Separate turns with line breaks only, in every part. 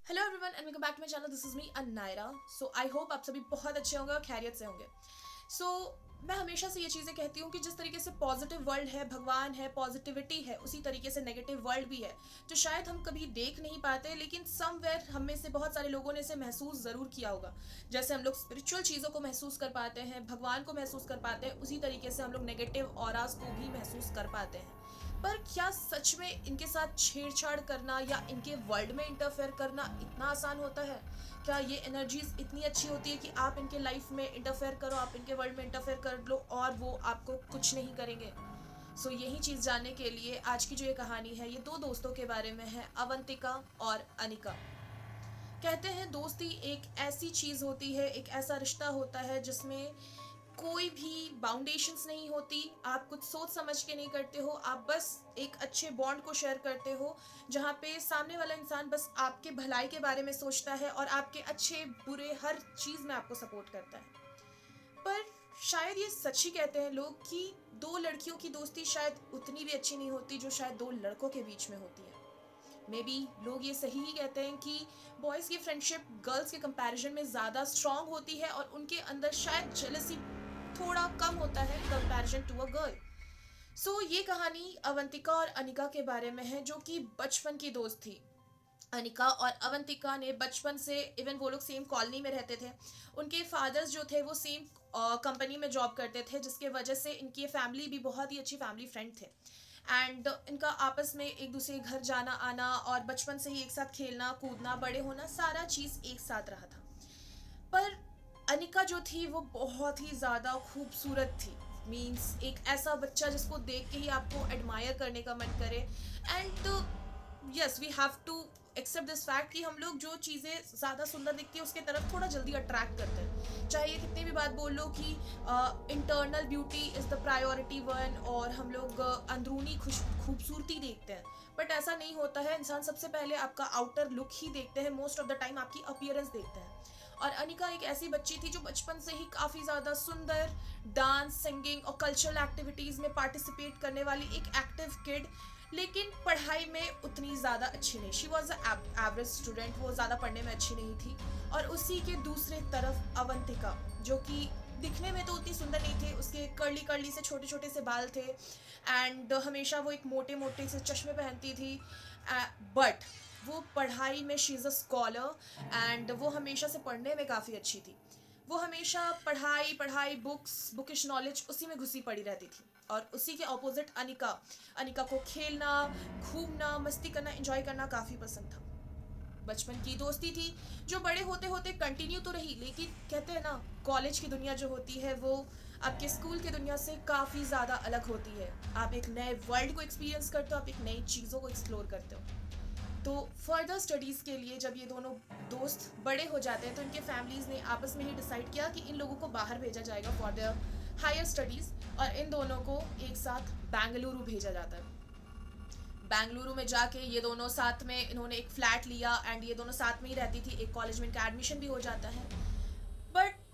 Hello everyone and welcome back to my channel. This is me Anaira. So I hope आप सभी बहुत अच्छे होंगे और खैरियत से होंगे। सो मैं हमेशा से ये चीज़ें कहती हूँ कि जिस तरीके से पॉजिटिव वर्ल्ड है, भगवान है, पॉजिटिविटी है, उसी तरीके से नेगेटिव वर्ल्ड भी है, जो शायद हम कभी देख नहीं पाते, लेकिन समवेयर हम में से बहुत सारे लोगों ने इसे महसूस ज़रूर किया होगा। जैसे हम लोग स्पिरिचुअल चीज़ों को महसूस कर पाते हैं, भगवान को महसूस कर पाते हैं, उसी तरीके से हम लोग नेगेटिव ऑरास को भी महसूस कर पाते हैं। पर क्या सच में इनके साथ छेड़छाड़ करना या इनके वर्ल्ड में इंटरफेयर करना इतना आसान होता है? क्या ये एनर्जीज इतनी अच्छी होती है कि आप इनके लाइफ में इंटरफेयर करो, आप इनके वर्ल्ड में इंटरफेयर कर लो और वो आपको कुछ नहीं करेंगे? यही चीज़ जानने के लिए आज की जो ये कहानी है, ये दो दोस्तों के बारे में है, अवंतिका और अनिका। कहते हैं दोस्ती एक ऐसी चीज़ होती है, एक ऐसा रिश्ता होता है जिसमें कोई भी बाउंडेशंस नहीं होती। आप कुछ सोच समझ के नहीं करते हो, आप बस एक अच्छे बॉन्ड को शेयर करते हो, जहाँ पे सामने वाला इंसान बस आपके भलाई के बारे में सोचता है और आपके अच्छे बुरे हर चीज़ में आपको सपोर्ट करता है। पर शायद ये सच ही कहते हैं लोग कि दो लड़कियों की दोस्ती शायद उतनी भी अच्छी नहीं होती जो शायद दो लड़कों के बीच में होती है। मे बी लोग ये सही ही कहते हैं कि बॉयज़ की फ्रेंडशिप गर्ल्स के कंपैरिजन में ज़्यादा स्ट्रांग होती है और उनके अंदर शायद जेलसी थोड़ा कम होता है कंपैरिजन टू अ गर्ल। ये कहानी अवंतिका और अनिका के बारे में है, जो कि बचपन की दोस्त थी। अनिका और अवंतिका ने बचपन से, इवन वो लोग सेम कॉलोनी में रहते थे, उनके फादर्स जो थे वो सेम कंपनी में जॉब करते थे, जिसके वजह से इनकी फैमिली भी बहुत ही अच्छी फैमिली फ्रेंड थे। एंड इनका आपस में एक दूसरे के घर जाना आना और बचपन से ही एक साथ खेलना कूदना बड़े होना सारा चीज़ एक साथ रहा था। पर अनिका जो थी वो बहुत ही ज़्यादा खूबसूरत थी। मीन्स एक ऐसा बच्चा जिसको देख के ही आपको एडमायर करने का मन करे। And yes, we have to accept this fact कि हम लोग जो चीज़ें ज़्यादा सुंदर दिखती है उसके तरफ थोड़ा जल्दी अट्रैक्ट करते हैं, चाहे ये कितनी भी बात बोल लो कि internal beauty is the priority one, और हम लोग अंदरूनी खुश खूबसूरती देखते हैं। बट ऐसा नहीं होता है, इंसान सबसे पहले आपका आउटर लुक ही देखते हैं, मोस्ट ऑफ द टाइम आपकी अपीयरेंस देखते हैं। और अनिका एक ऐसी बच्ची थी जो बचपन से ही काफ़ी ज़्यादा सुंदर, डांस, सिंगिंग और कल्चरल एक्टिविटीज़ में पार्टिसिपेट करने वाली एक एक्टिव किड, लेकिन पढ़ाई में उतनी ज़्यादा अच्छी नहीं। शी वॉज एवरेज स्टूडेंट, वो ज़्यादा पढ़ने में अच्छी नहीं थी। और उसी के दूसरे तरफ अवंतिका, जो कि दिखने में तो उतनी सुंदर नहीं थे, उसके कर्ली कर्ली से छोटे छोटे से बाल थे, एंड हमेशा वो एक मोटे मोटे से चश्मे पहनती थी। बट वो पढ़ाई में she is a scholar, and वो हमेशा से पढ़ने में काफ़ी अच्छी थी। वो हमेशा पढ़ाई पढ़ाई, बुक्स, बुकिश नॉलेज, उसी में घुसी पड़ी रहती थी। और उसी के ऑपोजिट अनिका, अनिका को खेलना, घूमना, मस्ती करना, एंजॉय करना काफ़ी पसंद था। बचपन की दोस्ती थी जो बड़े होते होते कंटिन्यू तो रही, लेकिन कहते हैं ना, कॉलेज की दुनिया जो होती है वो आपके स्कूल की दुनिया से काफ़ी ज़्यादा अलग होती है। आप एक नए वर्ल्ड को एक्सपीरियंस करते हो, आप एक नई चीज़ों को एक्सप्लोर करते हो। तो फर्दर स्टडीज़ के लिए जब ये दोनों दोस्त बड़े हो जाते हैं तो इनके फैमिलीज़ ने आपस में ही डिसाइड किया कि इन लोगों को बाहर भेजा जाएगा फॉर देयर हायर स्टडीज़, और इन दोनों को एक साथ बेंगलुरु भेजा जाता है। बेंगलुरु में जाके ये दोनों साथ में, इन्होंने एक फ्लैट लिया एंड ये दोनों साथ में ही रहती थी। एक कॉलेज में इनका एडमिशन भी हो जाता है। बट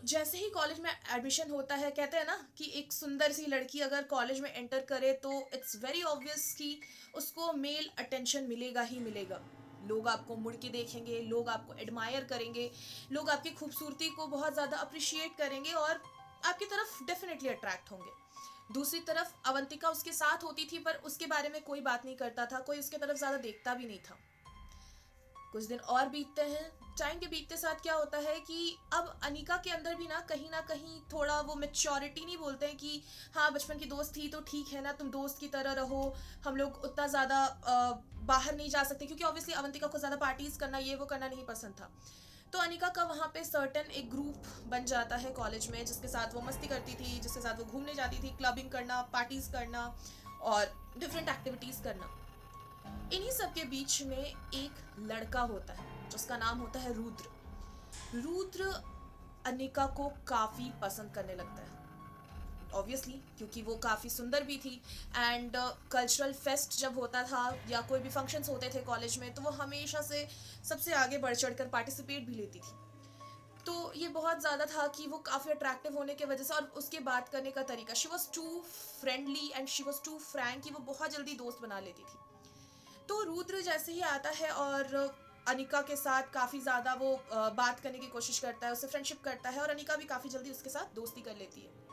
जैसे ही कॉलेज में एडमिशन होता है, कहते हैं ना कि एक सुंदर सी लड़की अगर कॉलेज में एंटर करे तो इट्स वेरी ऑब्वियस कि उसको मेल अटेंशन मिलेगा ही मिलेगा। लोग आपको मुड़ के देखेंगे, लोग आपको एडमायर करेंगे, लोग आपकी खूबसूरती को बहुत ज़्यादा अप्रिशिएट करेंगे और आपकी तरफ डेफिनेटली अट्रैक्ट होंगे। दूसरी तरफ अवंतिका उसके साथ होती थी, पर उसके बारे में कोई बात नहीं करता था, कोई उसके तरफ ज़्यादा देखता भी नहीं था। कुछ दिन और बीतते हैं। टाइम के बीतते साथ क्या होता है कि अब अनिका के अंदर भी ना कहीं थोड़ा वो मेच्योरिटी, नहीं बोलते हैं कि हाँ बचपन की दोस्त थी तो ठीक है ना, तुम दोस्त की तरह रहो, हम लोग उतना ज़्यादा बाहर नहीं जा सकते, क्योंकि ऑब्वियसली अवंतिका को ज़्यादा पार्टीज़ करना, ये वो करना नहीं पसंद था। तो अनिका का वहाँ पे सर्टन एक ग्रुप बन जाता है कॉलेज में, जिसके साथ वो मस्ती करती थी, जिसके साथ वो घूमने जाती थी, क्लबिंग करना, पार्टीज़ करना और डिफरेंट एक्टिविटीज़ करना। इन्हीं सब के बीच में एक लड़का होता है जिसका नाम होता है रुद्र। रुद्र अनिका को काफ़ी पसंद करने लगता है, ऑब्वियसली क्योंकि वो काफ़ी सुंदर भी थी। एंड कल्चरल फेस्ट जब होता था या कोई भी फंक्शंस होते थे कॉलेज में, तो वो हमेशा से सबसे आगे बढ़ चढ़ कर पार्टिसिपेट भी लेती थी। तो ये बहुत ज़्यादा था कि वो काफ़ी अट्रैक्टिव होने की वजह से, और उसके बात करने का तरीका, she was too friendly and she was too frank, कि वो बहुत जल्दी दोस्त बना लेती थी। तो रुद्र जैसे ही आता है और अनिका के साथ काफ़ी ज़्यादा वो बात करने की कोशिश करता है, उससे फ्रेंडशिप करता है और अनिका भी काफ़ी जल्दी उसके साथ दोस्ती कर लेती है।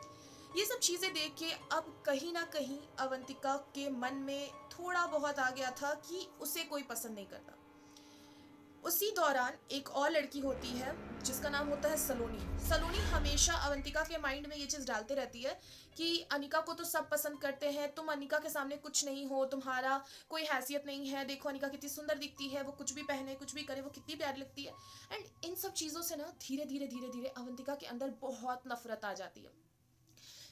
ये सब चीज़ें देख के अब कहीं ना कहीं अवंतिका के मन में थोड़ा बहुत आ गया था कि उसे कोई पसंद नहीं करता। उसी दौरान एक और लड़की होती है जिसका नाम होता है सलोनी। सलोनी हमेशा अवंतिका के माइंड में ये चीज़ डालते रहती है कि अनिका को तो सब पसंद करते हैं, तुम अनिका के सामने कुछ नहीं हो, तुम्हारा कोई हैसियत नहीं है, देखो अनिका कितनी सुंदर दिखती है, वो कुछ भी पहने कुछ भी करे वो कितनी प्यारी लगती है। एंड इन सब चीज़ों से ना धीरे धीरे धीरे धीरे अवंतिका के अंदर बहुत नफरत आ जाती है।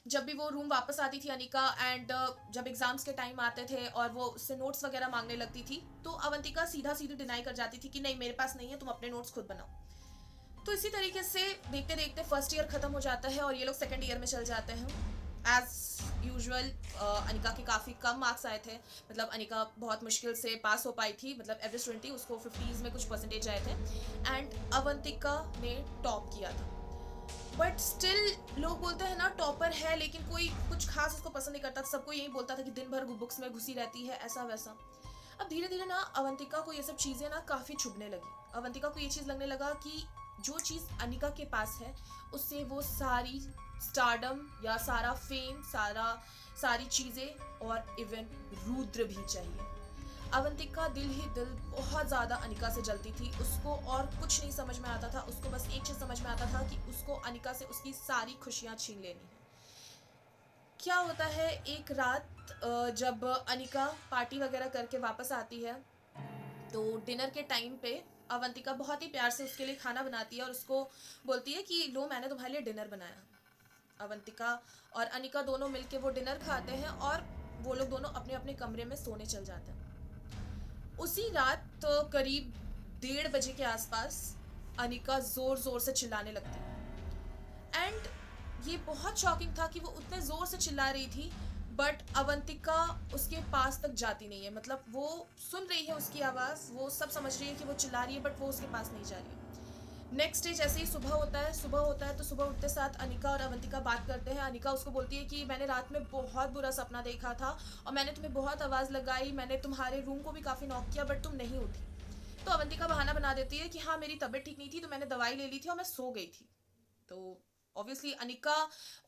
जब भी वो रूम वापस आती थी अनिका एंड जब एग्जाम्स के टाइम आते थे और वो उससे नोट्स वगैरह मांगने लगती थी, तो अवंतिका सीधा सीधी डिनाई कर जाती थी कि नहीं मेरे पास नहीं है, तुम अपने नोट्स खुद बनाओ। तो इसी तरीके से देखते देखते फर्स्ट ईयर खत्म हो जाता है और ये लोग सेकेंड ईयर में चल जाते हैं। एज यूजुअल अनिका के काफ़ी कम मार्क्स आए थे, मतलब अनिका बहुत मुश्किल से पास हो पाई थी, मतलब एवरेज 20, उसको 50s में कुछ परसेंटेज आए थे एंड अवंतिका ने टॉप किया था। बट स्टिल लोग बोलते हैं ना टॉपर है लेकिन कोई कुछ खास उसको पसंद नहीं करता, सबको यही बोलता था कि दिन भर बुक्स में घुसी रहती है, ऐसा वैसा। अब धीरे धीरे ना अवंतिका को ये सब चीज़ें ना काफ़ी चुभने लगी। अवंतिका को ये चीज़ लगने लगा कि जो चीज़ अनिका के पास है उससे वो सारी स्टारडम या सारा फेम, सारी चीज़ें और इवन रुद्र भी चाहिए। अवंतिका दिल ही दिल बहुत ज़्यादा अनिका से जलती थी, उसको और कुछ नहीं समझ में आता था, उसको बस एक चीज़ समझ में आता था कि उसको अनिका से उसकी सारी खुशियाँ छीन लेनी है। क्या होता है एक रात जब अनिका पार्टी वगैरह करके वापस आती है तो डिनर के टाइम पे अवंतिका बहुत ही प्यार से उसके लिए खाना बनाती है और उसको बोलती है कि लो मैंने तुम्हारे लिए डिनर बनाया। अवंतिका और अनिका दोनों मिलके वो डिनर खाते हैं और वो लोग दोनों अपने अपने कमरे में सोने चल जाते हैं। उसी रात तो करीब 1:30 के आसपास अनिका जोर जोर से चिल्लाने लगती है एंड ये बहुत शॉकिंग था कि वो उतने जोर से चिल्ला रही थी बट अवंतिका उसके पास तक जाती नहीं है। मतलब वो सुन रही है उसकी आवाज़, वो सब समझ रही है कि वो चिल्ला रही है बट वो उसके पास नहीं जा रही है। नेक्स्ट डे जैसे ही सुबह होता है तो सुबह उठते साथ अनिका और अवंतिका बात करते हैं। अनिका उसको बोलती है कि मैंने रात में बहुत बुरा सपना देखा था और मैंने तुम्हें बहुत आवाज़ लगाई, मैंने तुम्हारे रूम को भी काफ़ी नॉक किया बट तुम नहीं उठी। तो अवंतिका बहाना बना देती है कि हाँ मेरी तबीयत ठीक नहीं थी तो मैंने दवाई ले ली थी और मैं सो गई थी। तो ऑब्वियसली अनिका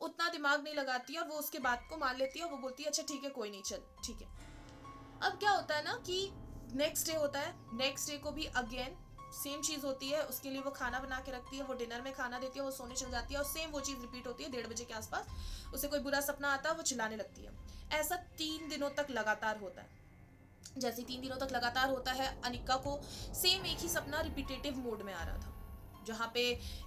उतना दिमाग नहीं लगाती और वो उसके बात को मान लेती है और वो बोलती है अच्छा ठीक है कोई नहीं, चल ठीक है। अब क्या होता है ना कि नेक्स्ट डे होता है, नेक्स्ट डे को भी अगेन सेम चीज़ होती है, उसके लिए वो खाना बना के रखती है, वो डिनर में खाना देती है, वो सोने चल जाती है और सेम वो चीज़ रिपीट होती है। 1:30 के आसपास उसे कोई बुरा सपना आता है, वो चिल्लाने लगती है। ऐसा 3 दिनों तक लगातार होता है। जैसे 3 दिनों तक लगातार होता है अनिका को सेम एक ही सपना रिपीटेटिव मोड में आ रहा था, जहाँ पे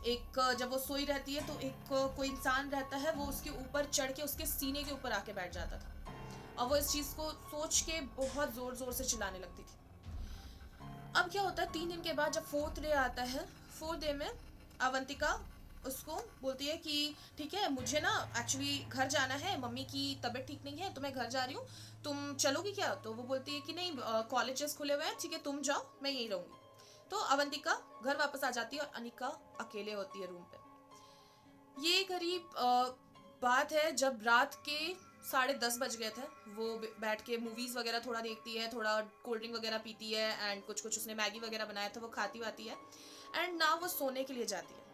एक जब वो सोई रहती है तो एक कोई इंसान रहता है, वो उसके ऊपर चढ़ के उसके सीने के ऊपर आके बैठ जाता था और वो इस चीज़ को सोच के बहुत ज़ोर ज़ोर से चिल्लाने लगती थी। अब क्या होता है 3 दिन के बाद जब 4th डे आता है, 4th डे में अवंतिका उसको बोलती है कि ठीक है मुझे ना एक्चुअली घर जाना है, मम्मी की तबीयत ठीक नहीं है तो मैं घर जा रही हूँ, तुम चलोगी क्या? तो वो बोलती है कि नहीं कॉलेजेस खुले हुए हैं, ठीक है तुम जाओ मैं यहीं रहूँगी। तो अवंतिका घर वापस आ जाती है और अनिका अकेले होती है रूम पे। ये करीब बात है जब रात के 10:30 बज गए थे। वो बैठ के मूवीज़ वगैरह थोड़ा देखती है, थोड़ा कोल्ड ड्रिंक वगैरह पीती है एंड कुछ कुछ उसने मैगी वगैरह बनाया था वो खाती वाती है एंड ना वो सोने के लिए जाती है।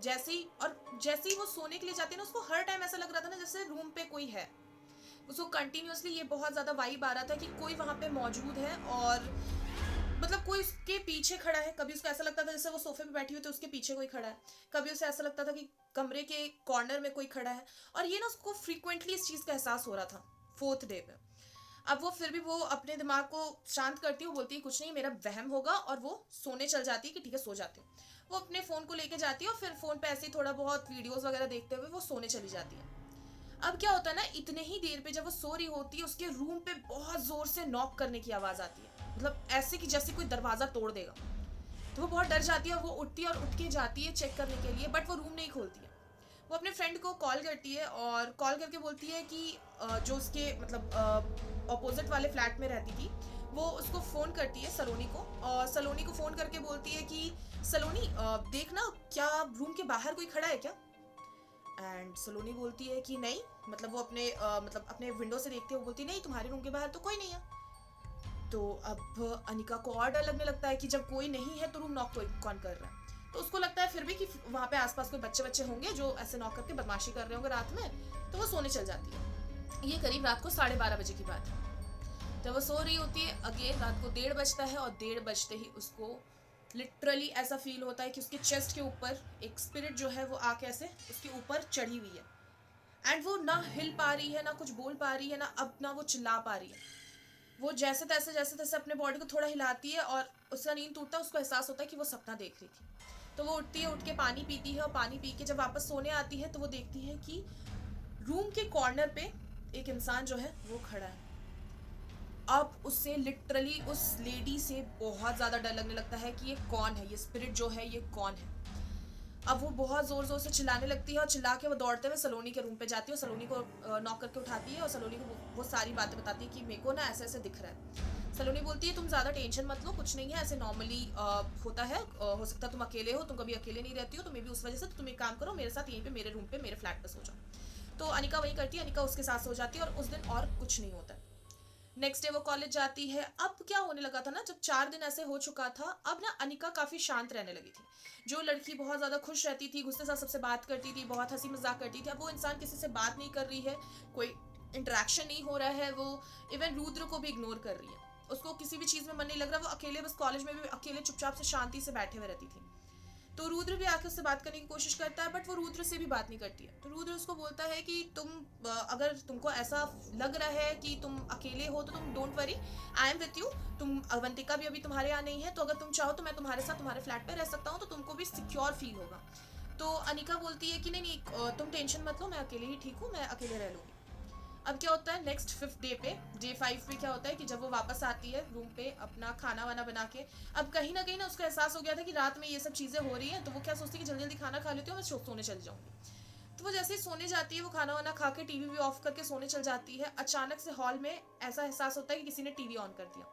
जैसे ही वो सोने के लिए जाती है ना, उसको हर टाइम ऐसा लग रहा था ना जैसे रूम पे कोई है। उसको कंटिन्यूअसली ये बहुत ज़्यादा वाइब आ रहा था कि कोई वहाँ पे मौजूद है और मतलब कोई उसके पीछे खड़ा है। कभी उसको ऐसा लगता था जैसे वो सोफे पे बैठी हुई तो उसके पीछे कोई खड़ा है, कभी उसे ऐसा लगता था कि कमरे के कॉर्नर में कोई खड़ा है। और ये ना उसको फ्रीक्वेंटली इस चीज़ का एहसास हो रहा था 4th डे पे। अब वो फिर भी वो अपने दिमाग को शांत करती है, वो बोलती है कुछ नहीं मेरा वहम होगा और वो सोने चल जाती है कि ठीक है सो जाती हूँ। वो अपने फ़ोन को लेके जाती है और फिर फ़ोन पे ऐसे ही थोड़ा बहुत वीडियोज़ वगैरह देखते हुए वो सोने चली जाती है। अब क्या होता है ना इतने ही देर पे जब वो सो रही होती है उसके रूम पे बहुत जोर से नॉक करने की आवाज आती है, मतलब ऐसे कि जैसे कोई दरवाजा तोड़ देगा। तो वो बहुत डर जाती है और वो उठती है और उठ के जाती है चेक करने के लिए बट वो रूम नहीं खोलती है। वो अपने फ्रेंड को कॉल करती है और कॉल करके बोलती है कि जो उसके मतलब अपोजिट वाले फ्लैट में रहती थी वो उसको फ़ोन करती है सलोनी को, और सलोनी को फ़ोन करके बोलती है कि सलोनी देखना क्या रूम के बाहर कोई खड़ा है क्या। एंड सलोनी बोलती है कि नहीं, मतलब वो अपने मतलब अपने विंडो से देखती है, वो बोलती है नहीं तुम्हारे रूम के बाहर तो कोई नहीं है। तो अब अनिका को और डर लगने लगता है कि जब कोई नहीं है तो रूम नॉक कोई कौन कर रहा है। तो उसको लगता है फिर भी कि वहाँ पे आसपास कोई बच्चे बच्चे होंगे जो ऐसे नॉक करके बदमाशी कर रहे होंगे रात में, तो वो सोने चल जाती है। ये करीब रात को 12:30 बजे की बात है। जब वो सो रही होती है, अगेन रात को 1:30 बजता है और 1:30 बजते ही उसको लिटरली ऐसा फील होता है कि उसके चेस्ट के ऊपर एक स्पिरिट जो है वो आके ऐसे उसके ऊपर चढ़ी हुई है। एंड वो ना हिल पा रही है, ना कुछ बोल पा रही है, ना अब ना वो चिल्ला पा रही है। वो जैसे तैसे अपने बॉडी को थोड़ा हिलाती है और उसका नींद टूटता है। उसको एहसास होता है कि वो सपना देख रही थी। तो वो उठती है, उठ के पानी पीती है और पानी पी के जब वापस सोने आती है तो वो देखती है कि रूम के कॉर्नर पे एक इंसान जो है वो खड़ा है। अब उससे लिटरली उस लेडी से बहुत ज़्यादा डर लगने लगता है कि ये कौन है, ये स्पिरिट जो है ये कौन है। अब वो बहुत ज़ोर ज़ोर से चिल्लाने लगती है और चिल्ला के वो दौड़ते हुए सलोनी के रूम पे जाती है और सलोनी को नॉक करके उठाती है और सलोनी को वो सारी बातें बताती है कि मेरे को ना ऐसे ऐसे दिख रहा है। सलोनी बोलती है तुम ज़्यादा टेंशन मत लो, कुछ नहीं है, ऐसे नॉर्मली होता है, हो सकता है तुम अकेले हो, तुम कभी अकेले नहीं रहती हो, तो मे भी उस वजह से तुम एक काम करो, मेरे साथ यहीं पे मेरे रूम पे मेरे फ्लैट पर सो जाओ। तो अनिका वही करती है, अनिका उसके साथ सो जाती है और उस दिन और कुछ नहीं होता है। नेक्स्ट डे वो कॉलेज जाती है। अब क्या होने लगा था ना, जब 4 दिन ऐसे हो चुका था, अब ना अनिका काफ़ी शांत रहने लगी थी। जो लड़की बहुत ज़्यादा खुश रहती थी, गुस्से साथ सबसे बात करती थी, बहुत हंसी मजाक करती थी, अब वो इंसान किसी से बात नहीं कर रही है, कोई इंटरेक्शन नहीं हो रहा है। वो इवन रुद्र को भी इग्नोर कर रही है, उसको किसी भी चीज़ में मन नहीं लग रहा। वो अकेले बस कॉलेज में भी अकेले चुपचाप से शांति से बैठे हुए रहती थी। तो रुद्र भी आके उससे बात करने की कोशिश करता है, बट वो रुद्र से भी बात नहीं करती है। तो रुद्र उसको बोलता है कि अगर तुमको ऐसा लग रहा है कि तुम अकेले हो तो तुम don't worry, I am with you. तुम अवंतिका भी अभी तुम्हारे यहाँ नहीं है, तो अगर तुम चाहो तो मैं तुम्हारे साथ तुम्हारे फ्लैट पे रह सकता हूँ, तो तुमको भी सिक्योर फील होगा। तो अनिका बोलती है कि नहीं नहीं, तुम टेंशन मत लो, मैं अकेले ही ठीक हूँ, मैं अकेले रह लूँगी। अब क्या होता है नेक्स्ट 5th डे पे, डे 5 पे क्या होता है कि जब वो वापस आती है रूम पे अपना खाना वाना बना के, अब कहीं ना उसको एहसास हो गया था कि रात में ये सब चीज़ें हो रही हैं। तो वो क्या सोचती है कि जल्दी जल्दी खाना खा लेती हूँ, मैं सोने चल जाऊँगी। तो वो जैसे ही सोने जाती है, वो खाना वाना खा के टीवी भी ऑफ करके सोने चल जाती है। अचानक से हॉल में ऐसा एहसास होता है कि किसी ने टीवी ऑन कर दिया।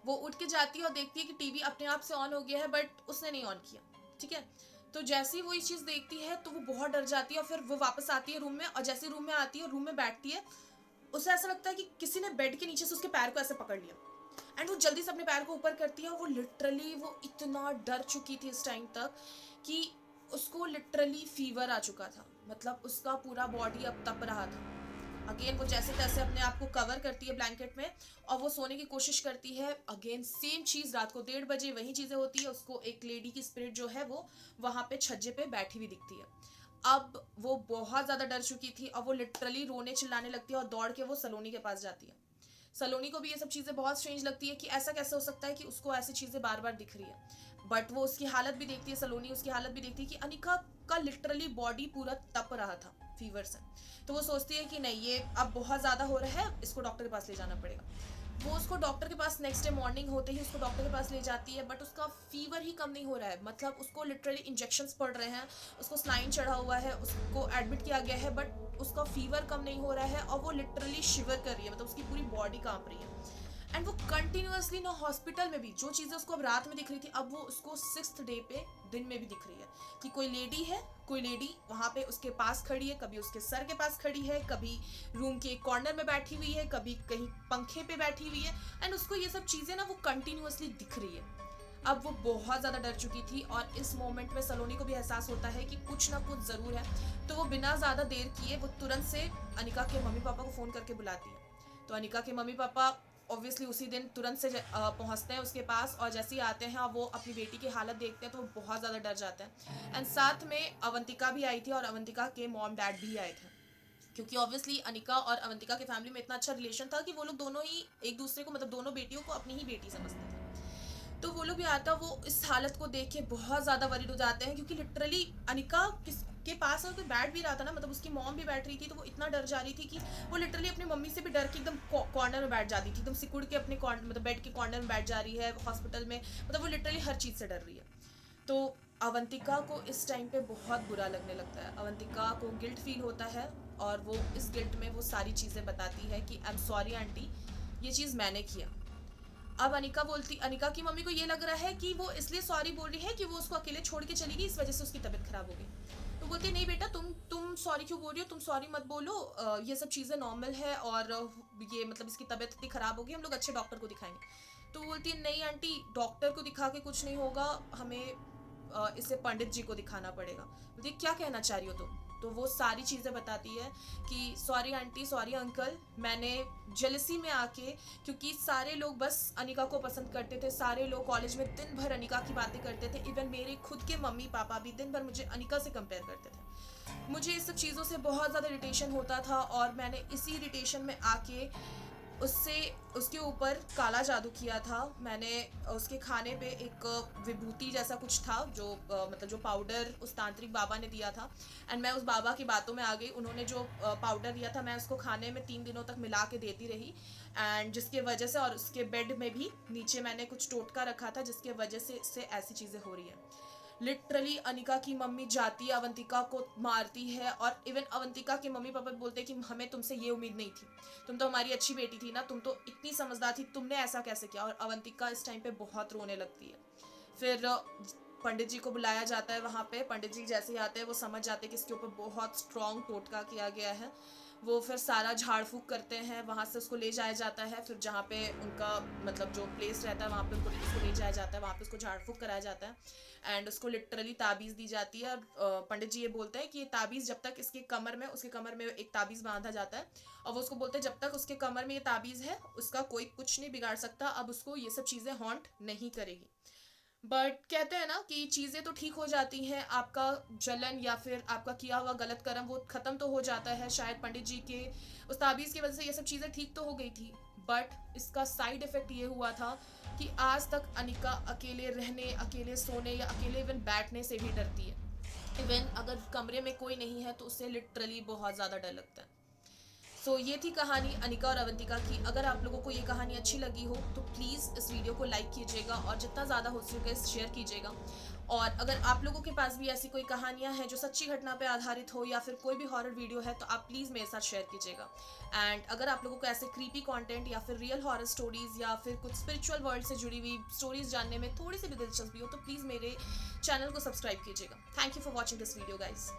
वो उठ के जाती है और देखती है कि टीवी अपने आप से ऑन हो गया है, बट उसने नहीं ऑन किया। ठीक है, तो जैसे ही वो इस चीज़ देखती है तो वो बहुत डर जाती है और फिर वो वापस आती है रूम में, और जैसे रूम में आती है, रूम में बैठती है, उसे ऐसा लगता है कि किसी ने बेड के नीचे से उसके पैर को ऐसे पकड़ लिया। एंड वो जल्दी से अपने पैर को ऊपर करती है और वो लिटरली वो इतना डर चुकी थी इस टाइम तक कि उसको लिटरली फीवर आ चुका था। मतलब उसका पूरा बॉडी अब तप रहा था। अगेन वो जैसे तैसे अपने आप को कवर करती है ब्लैंकेट में और वो सोने की कोशिश करती है। अगेन सेम चीज़, रात को 1:30 बजे वही चीज़ें होती है। उसको एक लेडी की स्पिरिट जो है वो वहाँ पे छज्जे पे बैठी हुई दिखती है। अब वो बहुत ज़्यादा डर चुकी थी और वो लिटरली रोने चिल्लाने लगती है और दौड़ के वो सलोनी के पास जाती है। सलोनी को भी ये सब चीज़ें बहुत स्ट्रेंज लगती है कि ऐसा कैसे हो सकता है कि उसको ऐसी चीज़ें बार बार दिख रही है। बट वो उसकी हालत भी देखती है, सलोनी उसकी हालत भी देखती है कि अनिका का लिटरली बॉडी पूरा तप रहा था फीवर से। तो वो सोचती है कि नहीं, ये अब बहुत ज़्यादा हो रहा है, इसको डॉक्टर के पास ले जाना पड़ेगा। वो उसको डॉक्टर के पास नेक्स्ट डे मॉर्निंग होते ही उसको डॉक्टर के पास ले जाती है, बट उसका फीवर ही कम नहीं हो रहा है। मतलब उसको लिटरली इंजेक्शंस पड़ रहे हैं, उसको स्लाइन चढ़ा हुआ है, उसको एडमिट किया गया है, बट उसका फीवर कम नहीं हो रहा है और वो लिटरली शिवर कर रही है। मतलब उसकी पूरी बॉडी कांप रही है। एंड वो कंटिन्यूअसली ना हॉस्पिटल में भी जो चीज़ें उसको अब रात में दिख रही थी, अब वो उसको 6th डे पे दिन में भी दिख रही है कि कोई लेडी है, कोई लेडी वहाँ पे उसके पास खड़ी है, कभी उसके सर के पास खड़ी है, कभी रूम के कॉर्नर में बैठी हुई है, कभी कहीं पंखे पे बैठी हुई है। एंड उसको ये सब चीज़ें ना वो कंटिन्यूअसली दिख रही है। अब वो बहुत ज़्यादा डर चुकी थी और इस मोमेंट में सलोनी को भी एहसास होता है कि कुछ ना कुछ ज़रूर है। तो वो बिना ज़्यादा देर किए वो तुरंत से अनिका के मम्मी पापा को फ़ोन करके बुलाती है। तो अनिका के मम्मी पापा ऑब्वियसली उसी दिन तुरंत से पहुंचते हैं उसके पास, और जैसे ही आते हैं वो अपनी बेटी की हालत देखते हैं तो वो बहुत ज़्यादा डर जाते हैं। एंड साथ में अवंतिका भी आई थी और अवंतिका के मॉम डैड भी आए थे, क्योंकि ऑब्वियसली अनिका और अवंतिका के फैमिली में इतना अच्छा रिलेशन था कि वो लोग दोनों ही एक दूसरे को, मतलब दोनों बेटियों को अपनी ही बेटी समझते थे। तो वो लोग भी आता, वो इस हालत को देख के बहुत ज़्यादा वरीड हो जाते हैं, क्योंकि लिटरली अनिका किसके पास अगर कोई बैठ भी रहा था ना, मतलब उसकी मॉम भी बैठ रही थी, तो वो इतना डर जा रही थी कि वो लिटरली अपनी मम्मी से भी डर के एकदम कॉर्नर में बैठ जाती थी, एकदम सिकुड़ के अपने मतलब बेड के कॉर्नर में बैठ जा रही है हॉस्पिटल में। मतलब वो लिटरली हर चीज़ से डर रही है। तो अवंतिका को इस टाइम पे बहुत बुरा लगने लगता है। अवंतिका को गिल्ट फील होता है और वो इस गिल्ट में वो सारी चीज़ें बताती है कि आई एम सॉरी आंटी, ये चीज़ मैंने किया। अब अनिका की मम्मी को ये लग रहा है कि वो इसलिए सॉरी बोल रही है कि वो उसको अकेले छोड़ के चली गई, इस वजह से उसकी तबीयत खराब हो गई। तो तो बोलती है नहीं बेटा, तुम सॉरी क्यों बोल रही हो, तुम सॉरी मत बोलो, ये सब चीज़ें नॉर्मल है, और ये मतलब इसकी तबीयत इतनी ख़राब होगी, हम लोग अच्छे डॉक्टर को दिखाएंगे। तो बोलती है नहीं आंटी, डॉक्टर को दिखा के कुछ नहीं होगा, हमें इसे पंडित जी को दिखाना पड़ेगा। बोलती है क्या कहना चाह रही हो तुम? तो वो सारी चीज़ें बताती है कि सॉरी आंटी, सॉरी अंकल, मैंने जेलसी में आके, क्योंकि सारे लोग बस अनिका को पसंद करते थे, सारे लोग कॉलेज में दिन भर अनिका की बातें करते थे, इवन मेरे खुद के मम्मी पापा भी दिन भर मुझे अनिका से कंपेयर करते थे। मुझे इस सब चीज़ों से बहुत ज़्यादा इरिटेशन होता था, और मैंने इसी इरिटेशन में आके उससे उसके ऊपर काला जादू किया था। मैंने उसके खाने पे एक विभूति जैसा कुछ था, जो मतलब जो पाउडर उस तांत्रिक बाबा ने दिया था, एंड मैं उस बाबा की बातों में आ गई। उन्होंने जो पाउडर दिया था, मैं उसको खाने में 3 दिनों तक मिला के देती रही, एंड जिसके वजह से, और उसके बेड में भी नीचे मैंने कुछ टोटका रखा था, जिसके वजह से इससे ऐसी चीज़ें हो रही है। लिटरली अनिका की मम्मी जाती है, अवंतिका को मारती है, और इवन अवंतिका के मम्मी पापा बोलते हैं कि हमें तुमसे ये उम्मीद नहीं थी, तुम तो हमारी अच्छी बेटी थी ना, तुम तो इतनी समझदार थी, तुमने ऐसा कैसे किया। और अवंतिका इस टाइम पे बहुत रोने लगती है। फिर पंडित जी को बुलाया जाता है वहाँ पे। पंडित जी जैसे ही आते हैं वो समझ जाते हैं कि इसके ऊपर बहुत स्ट्रॉन्ग टोटका किया गया है। वो फिर सारा झाड़ फूक करते हैं, वहाँ से उसको ले जाया जाता है, फिर जहाँ पे उनका मतलब जो प्लेस रहता है वहाँ पे उनको उसको ले जाया जाता है, वहाँ पे उसको झाड़ फूक कराया जाता है, एंड उसको लिटरली ताबीज़ दी जाती है। पंडित जी ये बोलते हैं कि ये ताबीज़ जब तक इसके कमर में, उसके कमर में एक ताबीज़ बांधा जाता है, और वो उसको बोलते हैं जब तक उसके कमर में ये ताबीज़ है उसका कोई कुछ नहीं बिगाड़ सकता, अब उसको ये सब चीज़ें हॉन्ट नहीं करेगी। बट कहते हैं ना कि चीज़ें तो ठीक हो जाती हैं, आपका जलन या फिर आपका किया हुआ गलत कर्म वो ख़त्म तो हो जाता है। शायद पंडित जी के उस ताबीज़ की वजह से ये सब चीज़ें ठीक तो हो गई थी, बट इसका साइड इफ़ेक्ट ये हुआ था कि आज तक अनिका अकेले रहने, अकेले सोने या अकेले इवन बैठने से भी डरती है। इवन अगर कमरे में कोई नहीं है तो उससे लिटरली बहुत ज़्यादा डर लगता है। सो ये थी कहानी अनिका और अवंतिका की। अगर आप लोगों को ये कहानी अच्छी लगी हो तो प्लीज़ इस वीडियो को लाइक कीजिएगा, और जितना ज़्यादा हो सके शेयर कीजिएगा। और अगर आप लोगों के पास भी ऐसी कोई कहानियाँ हैं जो सच्ची घटना पे आधारित हो, या फिर कोई भी हॉरर वीडियो है, तो आप प्लीज़ मेरे साथ शेयर कीजिएगा। एंड अगर आप लोगों को ऐसे क्रीपी कंटेंट या फिर रियल हॉरर स्टोरीज़ या फिर कुछ स्पिरिचुअल वर्ल्ड से जुड़ी हुई स्टोरीज़ जानने में थोड़ी सी भी दिलचस्पी हो, तो प्लीज़ मेरे चैनल को सब्सक्राइब कीजिएगा। Thank you for watching this video guys.